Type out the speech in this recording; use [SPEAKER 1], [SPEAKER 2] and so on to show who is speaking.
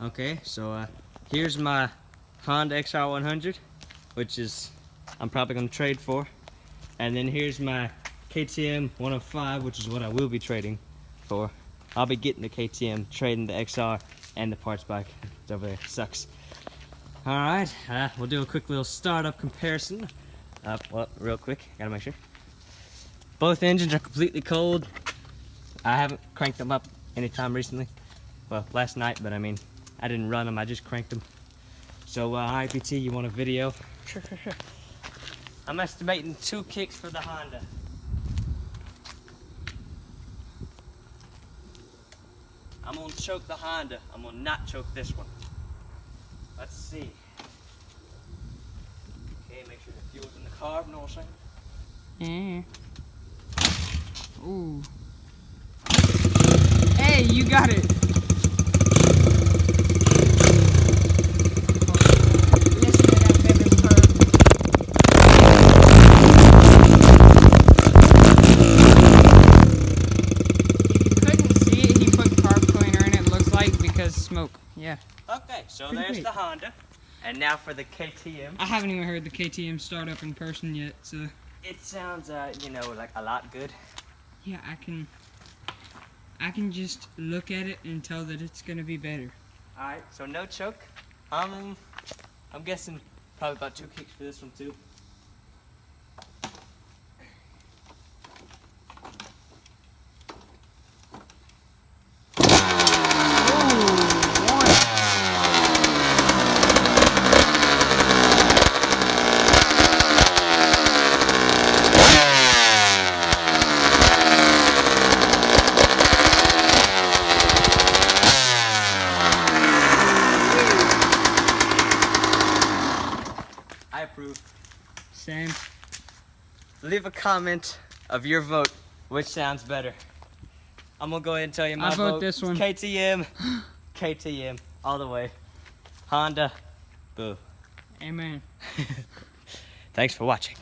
[SPEAKER 1] Okay, so here's my Honda XR100, which is I'm probably gonna trade for, and then here's my ktm105, which is what I will be trading for. I'll be getting the KTM, trading the XR and the parts bike. It's over there, sucks. All right, we'll do a quick little startup comparison. Well, real quick, gotta make sure. Both engines are completely cold. I haven't cranked them up anytime recently. Well, last night, but I mean, I didn't run them, I just cranked them. So, IPT, you want a video?
[SPEAKER 2] Sure.
[SPEAKER 1] I'm estimating 2 kicks for the Honda. I'm gonna choke the Honda. I'm gonna not choke this one. Let's see. Okay, make sure the fuel's in the carb, know what I'm saying?
[SPEAKER 2] Yeah. Ooh. Hey, you got it. Listen to that baby purr. If you couldn't see it, he put carb cleaner in it, looks like, because smoke. Yeah.
[SPEAKER 1] Okay, so
[SPEAKER 2] Pretty
[SPEAKER 1] there's
[SPEAKER 2] great.
[SPEAKER 1] the Honda. And now for the KTM.
[SPEAKER 2] I haven't even heard the KTM start up in person yet, so.
[SPEAKER 1] It sounds, you know, like a lot good.
[SPEAKER 2] Yeah, I can just look at it and tell that it's gonna be better.
[SPEAKER 1] Alright, so no choke. I'm guessing probably about 2 kicks for this one too. I approve.
[SPEAKER 2] Same.
[SPEAKER 1] Leave a comment of your vote. Which sounds better? I'm gonna go ahead and tell you my
[SPEAKER 2] I vote this one.
[SPEAKER 1] KTM. KTM. All the way. Honda. Boo.
[SPEAKER 2] Amen.
[SPEAKER 1] Thanks for watching.